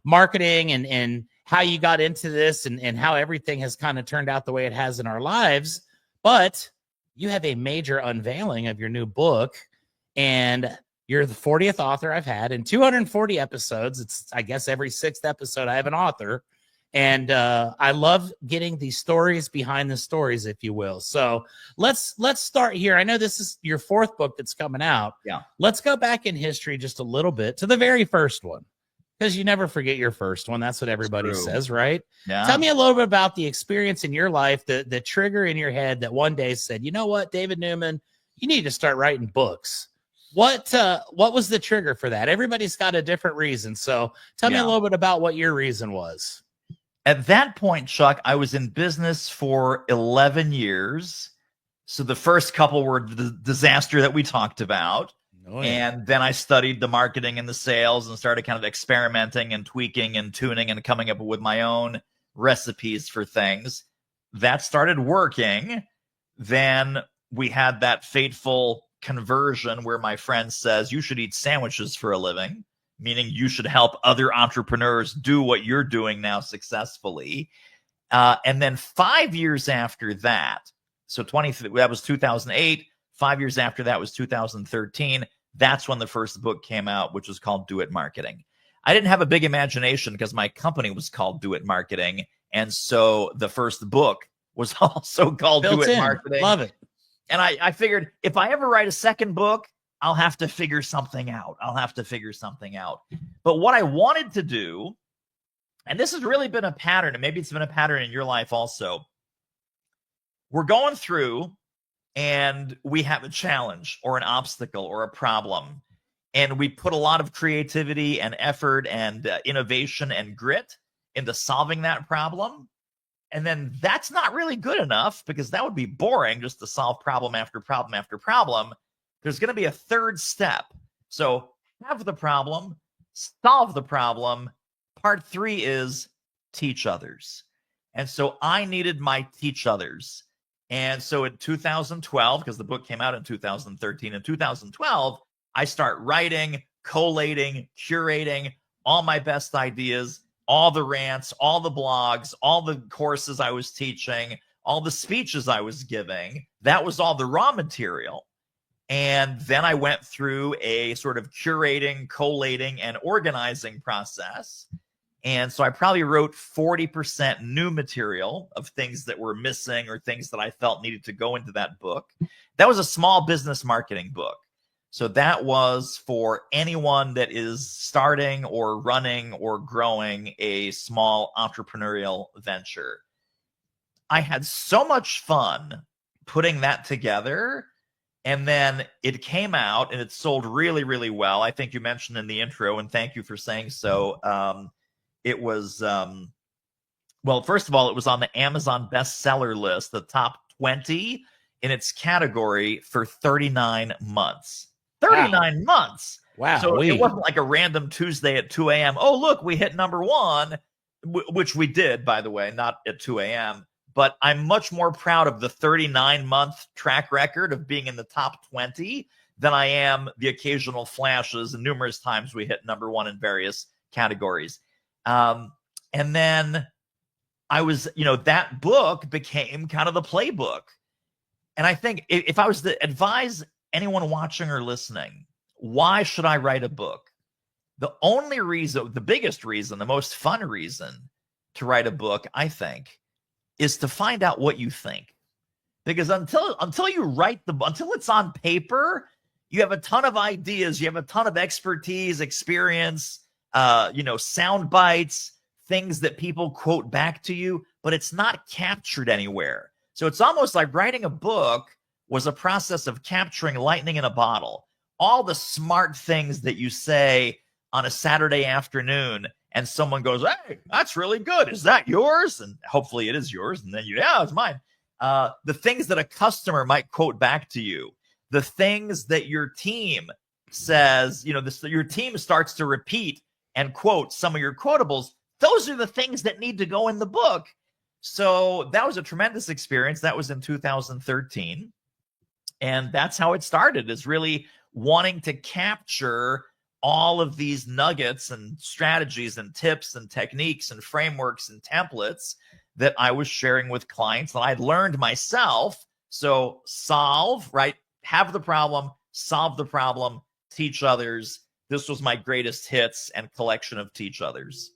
marketing and how you got into this and how everything has kind of turned out the way it has in our lives. But you have a major unveiling of your new book, and you're the 40th author I've had in 240 episodes. It's, I guess, every 6th episode I have an author. And I love getting the stories behind the stories, if you will. So let's start here. I know this is your 4th book that's coming out. Yeah. Let's go back in history just a little bit to the very first one, because you never forget your first one. That's what everybody says, right? Yeah. Tell me a little bit about the experience in your life, the trigger in your head that one day said, you know what, David Newman, you need to start writing books. What was the trigger for that? Everybody's got a different reason. So tell me a little bit about what your reason was. At that point, Chuck, I was in business for 11 years. So the first couple were the disaster that we talked about. Oh, yeah. And then I studied the marketing and the sales and started kind of experimenting and tweaking and tuning and coming up with my own recipes for things. That started working. then we had that fateful conversion where my friend says, you should eat sandwiches for a living, meaning you should help other entrepreneurs do what you're doing now successfully. And then 5 years after that, so that was 2008. 5 years after that was 2013. That's when the first book came out, which was called Do It Marketing. I didn't have a big imagination because my company was called Do It Marketing. And so the first book was also called Do It Marketing. Love it. And I figured if I ever write a second book, I'll have to figure something out. But what I wanted to do, and this has really been a pattern, and maybe it's been a pattern in your life also. We're going through and we have a challenge or an obstacle or a problem, and we put a lot of creativity and effort and innovation and grit into solving that problem. And then that's not really good enough, because that would be boring just to solve problem after problem after problem. There's going to be a third step. So have the problem, solve the problem. Part 3 is teach others. And so I needed my teach others. And so in 2012, because the book came out in 2013, in 2012, I start writing, collating, curating all my best ideas, all the rants, all the blogs, all the courses I was teaching, all the speeches I was giving. That was all the raw material. And then I went through a sort of curating, collating, and organizing process. And so I probably wrote 40% new material of things that were missing or things that I felt needed to go into that book. That was a small business marketing book. So that was for anyone that is starting or running or growing a small entrepreneurial venture. I had so much fun putting that together. And then it came out and it sold really, really well. I think you mentioned in the intro, and thank you for saying so. It was, well, first of all, it was on the Amazon bestseller list, the top 20 in its category for 39 months. 39 months. Wow. So it wasn't like a random Tuesday at 2 a.m. Oh, look, we hit number 1, which we did, by the way, not at 2 a.m. But I'm much more proud of the 39-month track record of being in the top 20 than I am the occasional flashes, and numerous times we hit number 1 in various categories. And then I was, that book became kind of the playbook. And I think if I was to advise anyone watching or listening, why should I write a book? The only reason, the biggest reason, the most fun reason to write a book, I think, is to find out what you think. Because until you write until it's on paper, you have a ton of ideas, you have a ton of expertise, experience, sound bites, things that people quote back to you, but it's not captured anywhere. So it's almost like writing a book was a process of capturing lightning in a bottle. All the smart things that you say on a Saturday afternoon, and someone goes, hey, that's really good. Is that yours? And hopefully it is yours. And then yeah, it's mine. The things that a customer might quote back to you, the things that your team says, your team starts to repeat and quote some of your quotables. Those are the things that need to go in the book. So that was a tremendous experience. That was in 2013. And that's how it started, is really wanting to capture all of these nuggets and strategies and tips and techniques and frameworks and templates that I was sharing with clients that I'd learned myself. So solve, right? Have the problem, solve the problem, teach others. This was my greatest hits and collection of teach others.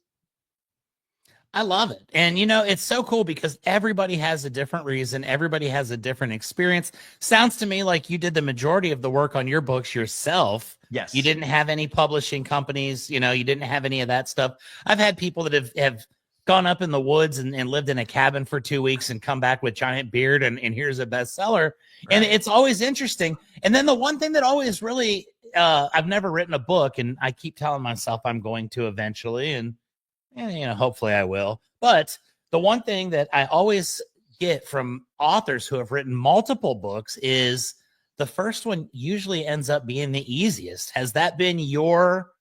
I love it. And, it's so cool because everybody has a different reason. Everybody has a different experience. Sounds to me like you did the majority of the work on your books yourself. Yes. You didn't have any publishing companies. You didn't have any of that stuff. I've had people that have gone up in the woods and lived in a cabin for 2 weeks and come back with giant beard and here's a bestseller. Right. And it's always interesting. And then the one thing that always really, I've never written a book, and I keep telling myself I'm going to eventually, and hopefully I will. But the one thing that I always get from authors who have written multiple books is the first one usually ends up being the easiest. Has that been your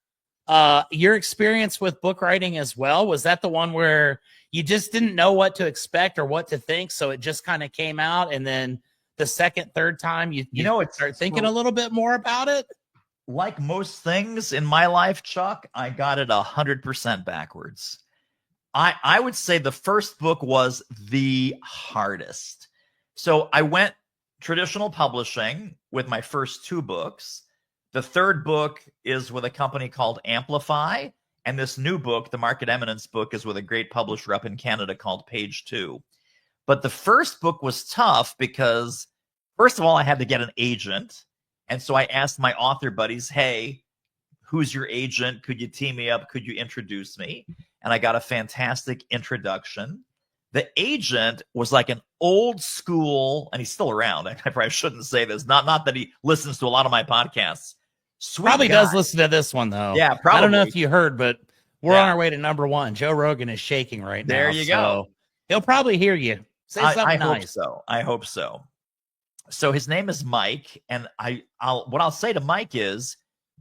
experience with book writing as well? Was that the one where you just didn't know what to expect or what to think, so it just kind of came out, and then the second, third time, you it's start thinking a little bit more about it? Like most things in my life, Chuck, I got it 100% backwards. I would say the first book was the hardest. So I went traditional publishing with my first 2 books. The third book is with a company called Amplify. And this new book, the Market Eminence book, is with a great publisher up in Canada called Page 2. But the first book was tough because, first of all, I had to get an agent. And so I asked my author buddies, hey, who's your agent? Could you team me up? Could you introduce me? And I got a fantastic introduction. The agent was like an old school, and he's still around. I probably shouldn't say this. Not that he listens to a lot of my podcasts. Sweet probably guy. Does listen to this one, though. Yeah, probably. I don't know if you heard, but we're on our way to #1. Joe Rogan is shaking right now. There you go. He'll probably hear you. Say something I nice. Hope so. I hope so. So his name is Mike, and what I'll say to Mike is,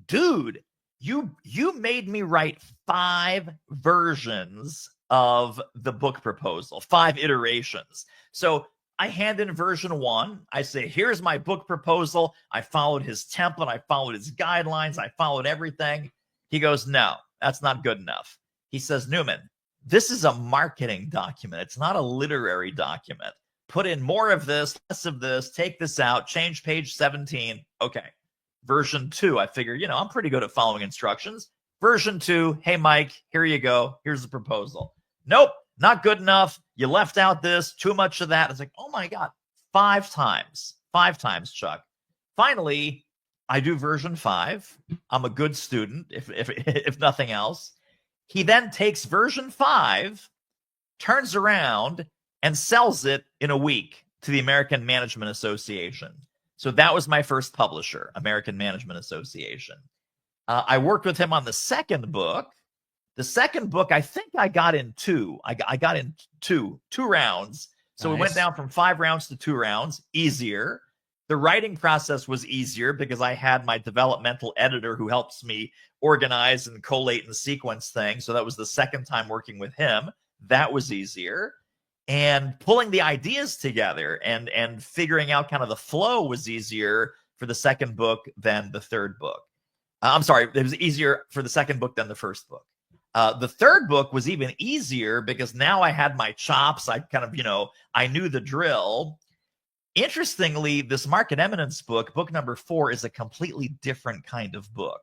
dude, you made me write 5 versions of the book proposal, 5 iterations. So I hand in version 1. I say, here's my book proposal. I followed his template. I followed his guidelines. I followed everything. He goes, no, that's not good enough. He says, Newman, this is a marketing document. It's not a literary document. Put in more of this, less of this, take this out, change page 17. Okay. Version 2, I figure, I'm pretty good at following instructions. Version 2, hey, Mike, here you go. Here's the proposal. Nope, not good enough. You left out this, too much of that. It's like, oh my God, 5 times, Chuck. Finally, I do version 5. I'm a good student, if nothing else. He then takes version 5, turns around, and sells it in a week to the American Management Association. So that was my first publisher, American Management Association. I worked with him on the second book. The second book, I think I got in 2. I got in two rounds. So we went down from 5 rounds to 2 rounds, easier. The writing process was easier because I had my developmental editor who helps me organize and collate and sequence things. So that was the second time working with him. That was easier. And pulling the ideas together and figuring out kind of the flow was easier for the second book than the third book. I'm sorry, it was easier for the second book than the first book. The third book was even easier because now I had my chops. I kind of, I knew the drill. Interestingly, this Market Eminence book number 4, is a completely different kind of book.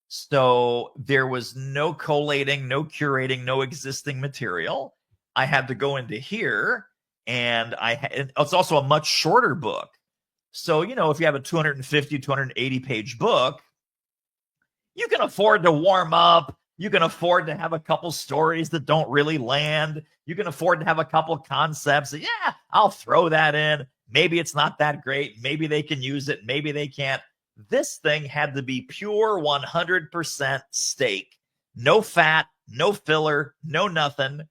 So there was no collating, no curating, no existing material. I had to go into here, and it's also a much shorter book. So, if you have a 250, 280 page book, you can afford to warm up. You can afford to have a couple stories that don't really land. You can afford to have a couple concepts. Yeah, I'll throw that in. Maybe it's not that great. Maybe they can use it. Maybe they can't. This thing had to be pure 100% steak. No fat, no filler, no nothing.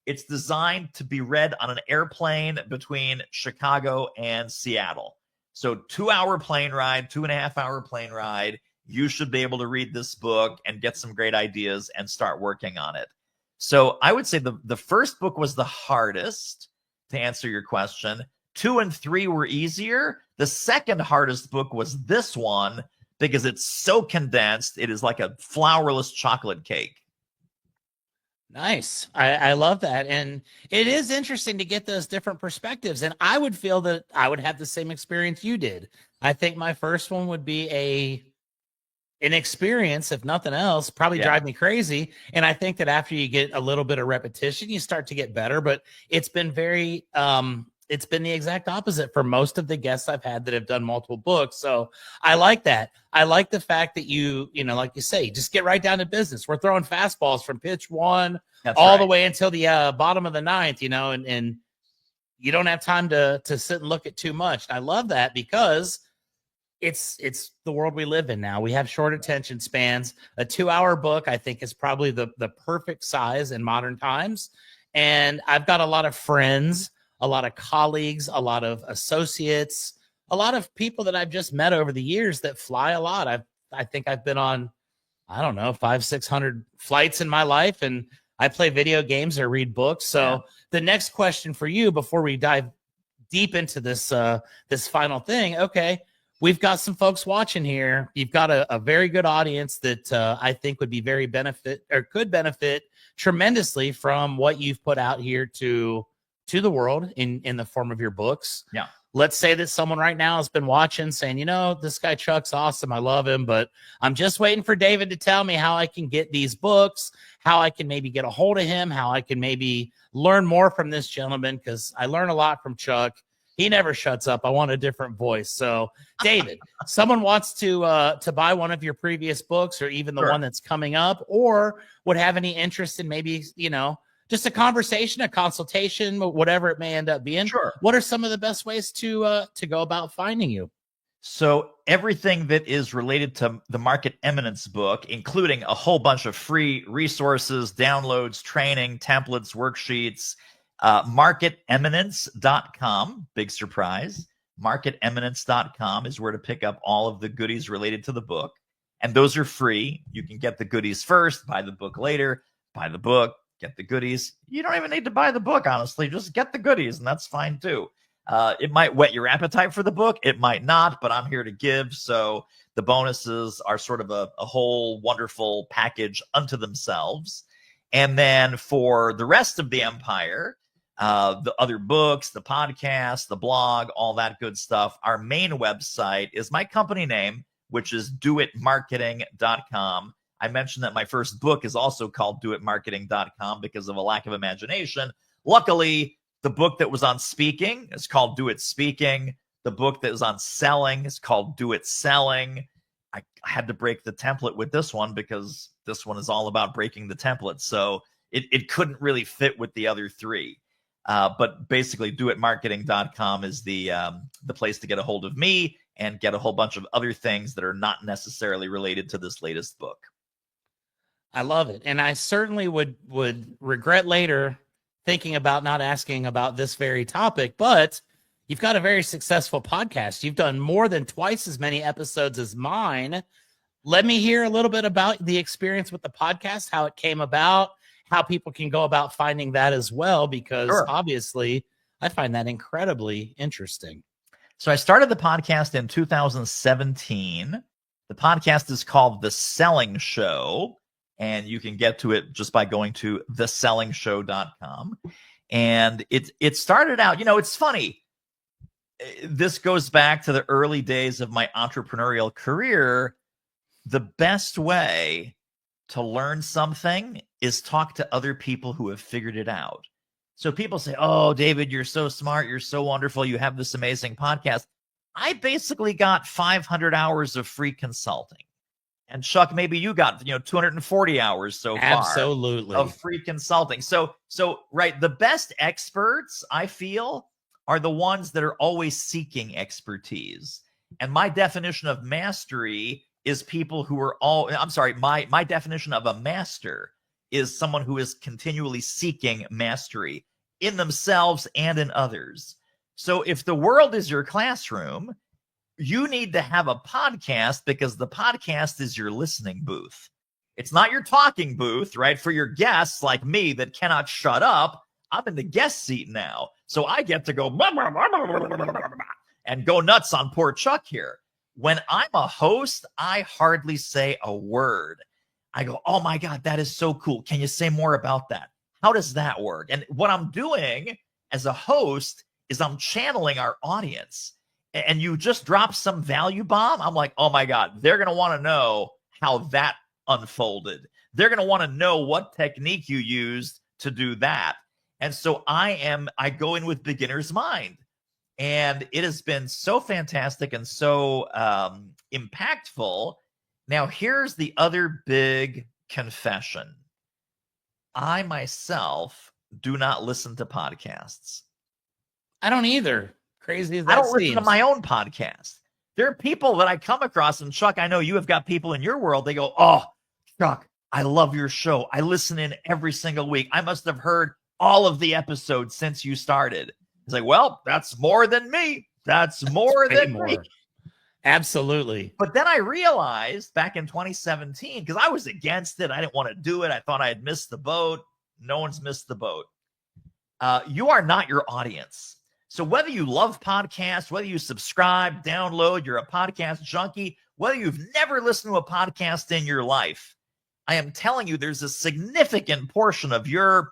It's designed to be read on an airplane between Chicago and Seattle. So 2-hour plane ride, 2.5-hour plane ride. You should be able to read this book and get some great ideas and start working on it. So I would say the first book was the hardest, to answer your question. 2 and 3 were easier. The second hardest book was this one because it's so condensed. It is like a flourless chocolate cake. Nice. I love that. And it is interesting to get those different perspectives. And I would feel that I would have the same experience you did. I think my first one would be an experience, if nothing else, probably drive me crazy. And I think that after you get a little bit of repetition, you start to get better. But it's been it's been the exact opposite for most of the guests I've had that have done multiple books. So I like that. I like the fact that you like you say, just get right down to business. We're throwing fastballs from pitch 1 the way until the bottom of the 9th, and you don't have time to sit and look at too much. And I love that because it's the world we live in now. We have short attention spans. A 2-hour book, I think, is probably the perfect size in modern times. And I've got a lot of friends, a lot of colleagues, a lot of associates, a lot of people that I've just met over the years that fly a lot. I think I've been on, 500-600 flights in my life, and I play video games or read books. So the next question for you before we dive deep into this this final thing. Okay, we've got some folks watching here. You've got a very good audience that I think would be very could benefit tremendously from what you've put out here to the world in the form of your books. Yeah. Let's say that someone right now has been watching saying, you know, this guy Chuck's awesome. I love him, but I'm just waiting for David to tell me how I can get these books, how I can maybe get a hold of him, how I can maybe learn more from this gentleman, because I learn a lot from Chuck. He never shuts up. I want a different voice. So, David, someone wants to buy one of your previous books or even the Sure. one that's coming up, or would have any interest in maybe, you know, just a conversation, a consultation, whatever it may end up being. Sure. What are some of the best ways to go about finding you? So everything that is related to the Market Eminence book, including a whole bunch of free resources, downloads, training, templates, worksheets, marketeminence.com, big surprise. Marketeminence.com is where to pick up all of the goodies related to the book. And those are free. You can get the goodies first, buy the book later, buy the book, get the goodies. You don't even need to buy the book, honestly. Just get the goodies, and that's fine too. It might whet your appetite for the book. It might not, but I'm here to give. So the bonuses are sort of a whole wonderful package unto themselves. And then for the rest of the empire, the other books, the podcast, the blog, all that good stuff, our main website is my company name, which is doitmarketing.com. I mentioned that my first book is also called doitmarketing.com because of a lack of imagination. Luckily, the book that was on speaking is called Do It Speaking. The book that is on selling is called Do It Selling. I had to break the template with this one because this one is all about breaking the template. So it couldn't really fit with the other three. But basically, doitmarketing.com is the place to get a hold of me and get a whole bunch of other things that are not necessarily related to this latest book. I love it. And I certainly would regret later thinking about not asking about this very topic, but you've got a very successful podcast. You've done more than twice as many episodes as mine. Let me hear a little bit about the experience with the podcast, how it came about, how people can go about finding that as well, because obviously I find that incredibly interesting. So I started the podcast in 2017. The podcast is called The Selling Show, and you can get to it just by going to thesellingshow.com. And it started out, you know, it's funny. This goes back to the early days of my entrepreneurial career. The best way to learn something is talk to other people who have figured it out. So people say, oh, David, you're so smart. You're so wonderful. You have this amazing podcast. I basically got 500 hours of free consulting. And Chuck, maybe you got, 240 hours so far. Absolutely. Of free consulting. So right, the best experts, I feel, are the ones that are always seeking expertise. And my definition of mastery is people who are my definition of a master is someone who is continually seeking mastery in themselves and in others. So if the world is your classroom, you need to have a podcast because the podcast is your listening booth. It's not your talking booth, right? For your guests like me that cannot shut up, I'm in the guest seat now. So I get to go and go nuts on poor Chuck here. When I'm a host, I hardly say a word. I go, oh my God, that is so cool. Can you say more about that? How does that work? And what I'm doing as a host is I'm channeling our audience. And you just drop some value bomb. I'm like, oh my God, they're going to want to know how that unfolded. They're going to want to know what technique you used to do that. And so I go in with beginner's mind. And it has been so fantastic and so impactful. Now, here's the other big confession. I myself do not listen to podcasts. I don't either. Crazy as that I don't seems. listen to my own podcast. There are people that I come across, and Chuck, I know you have got people in your world. They go, oh, Chuck, I love your show. I listen in every single week. I must have heard all of the episodes since you started. It's like, well, that's more than me. That's more than me. Absolutely. But then I realized back in 2017, because I was against it. I didn't want to do it. I thought I had missed the boat. No one's missed the boat. You are not your audience. So whether you love podcasts, whether you subscribe, download, you're a podcast junkie, whether you've never listened to a podcast in your life, I am telling you, there's a significant portion of your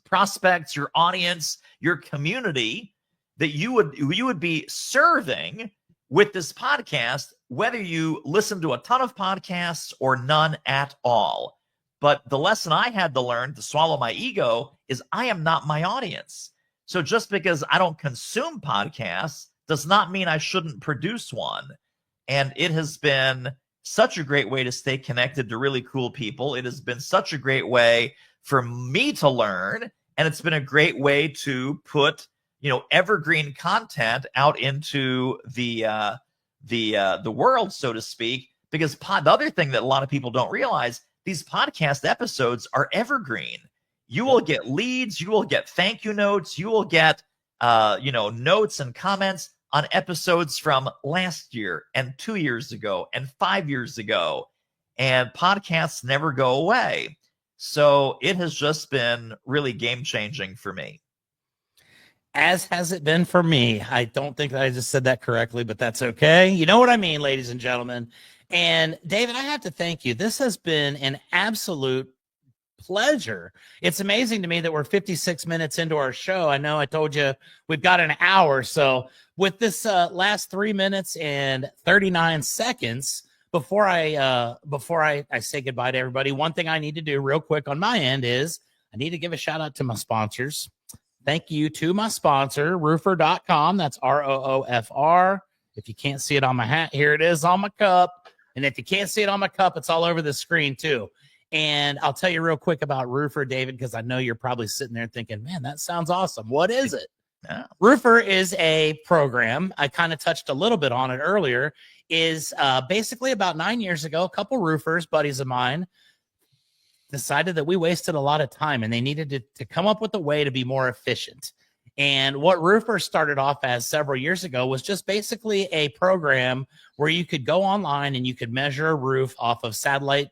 prospects, your audience, your community that you would be serving with this podcast, whether you listen to a ton of podcasts or none at all. But the lesson I had to learn to swallow my ego is I am not my audience. So just because I don't consume podcasts does not mean I shouldn't produce one. And it has been such a great way to stay connected to really cool people. It has been such a great way for me to learn. And it's been a great way to put, evergreen content out into the world, so to speak, because the other thing that a lot of people don't realize, these podcast episodes are evergreen. You will get leads, you will get thank you notes, you will get, notes and comments on episodes from last year and 2 years ago and 5 years ago. And podcasts never go away. So it has just been really game-changing for me. As has it been for me. I don't think that I just said that correctly, but that's okay. You know what I mean, ladies and gentlemen. And David, I have to thank you. This has been an absolute pleasure. It's amazing to me that we're 56 minutes into our show. I know I told you we've got an hour. So with this last 3 minutes and 39 seconds, before I say goodbye to everybody, one thing I need to do real quick on my end is I need to give a shout out to my sponsors. Thank you to my sponsor, roofer.com. That's ROOFR. If you can't see it on my hat, here it is on my cup. And if you can't see it on my cup, it's all over the screen too. And I'll tell you real quick about Roofer, David, because I know you're probably sitting there thinking, man, that sounds awesome. What is it? Yeah. Roofer is a program. I kind of touched a little bit on it earlier. Is basically about 9 years ago, a couple roofers, buddies of mine, decided that we wasted a lot of time and they needed to come up with a way to be more efficient. And what Roofer started off as several years ago was just basically a program where you could go online and you could measure a roof off of satellite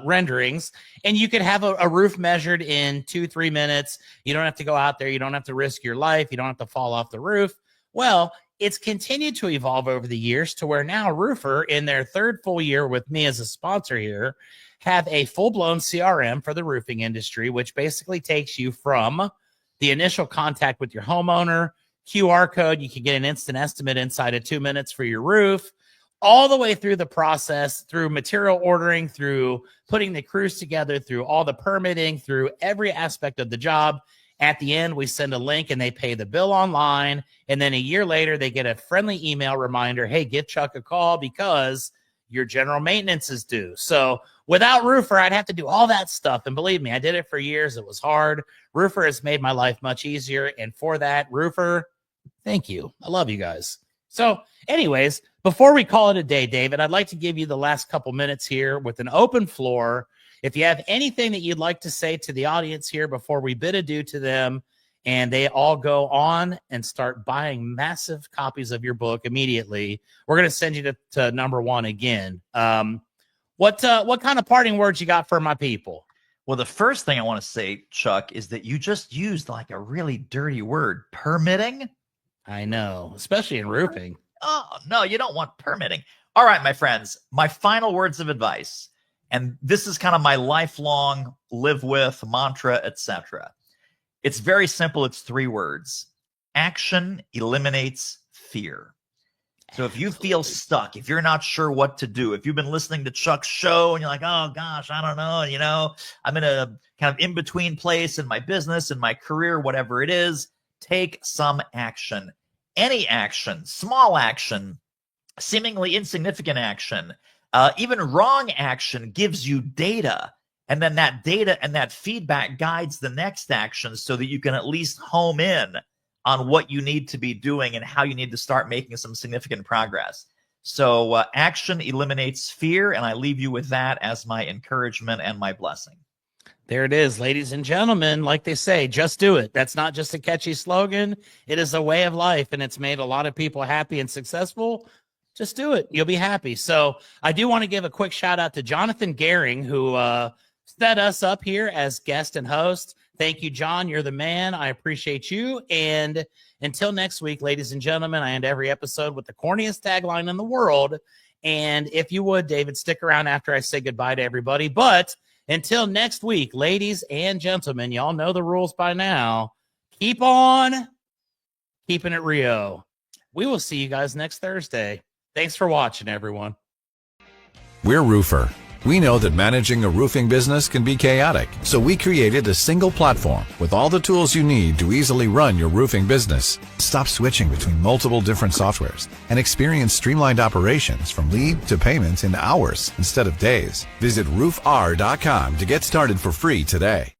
renderings, and you could have a roof measured in 2-3 minutes. You don't have to go out there. You don't have to risk your life. You don't have to fall off the roof. Well, it's continued to evolve over the years to where now Roofer, in their third full year with me as a sponsor here, have a full-blown CRM for the roofing industry, which basically takes you from the initial contact with your homeowner, QR code, you can get an instant estimate inside of 2 minutes for your roof, all the way through the process, through material ordering, through putting the crews together, through all the permitting, through every aspect of the job. At the end, we send a link and they pay the bill online. And then a year later, they get a friendly email reminder, hey, give Chuck a call because your general maintenance is due. So without Roofer, I'd have to do all that stuff. And believe me, I did it for years. It was hard. Roofer has made my life much easier. And for that, Roofer, thank you. I love you guys. So anyways, before we call it a day, David, I'd like to give you the last couple minutes here with an open floor. If you have anything that you'd like to say to the audience here before we bid adieu to them and they all go on and start buying massive copies of your book immediately, we're going to send you to number one again. What kind of parting words you got for my people? Well, the first thing I want to say, Chuck, is that you just used like a really dirty word, permitting. I know, especially in roofing. Oh, no, you don't want permitting. All right, my friends, my final words of advice, and this is kind of my lifelong live with mantra, etc. It's very simple. It's 3 words. Action eliminates fear. So if you feel stuck, if you're not sure what to do, if you've been listening to Chuck's show and you're like, oh gosh, I don't know, I'm in a kind of in-between place in my business, in my career, whatever it is, take some action. Any action, small action, seemingly insignificant action, even wrong action gives you data. And then that data and that feedback guides the next action so that you can at least home in on what you need to be doing and how you need to start making some significant progress. So action eliminates fear, and I leave you with that as my encouragement and my blessing. There it is, ladies and gentlemen. Like they say, just do it. That's not just a catchy slogan. It is a way of life, and it's made a lot of people happy and successful. Just do it. You'll be happy. So I do want to give a quick shout out to Jonathan Gehring, who set us up here as guest and host. Thank you, John. You're the man. I appreciate you. And until next week, ladies and gentlemen, I end every episode with the corniest tagline in the world. And if you would, David, stick around after I say goodbye to everybody. But until next week, ladies and gentlemen, y'all know the rules by now. Keep on keeping it Rio. We will see you guys next Thursday. Thanks for watching, everyone. We're Roofer. We know that managing a roofing business can be chaotic, so we created a single platform with all the tools you need to easily run your roofing business. Stop switching between multiple different softwares and experience streamlined operations from lead to payments in hours instead of days. Visit roofr.com to get started for free today.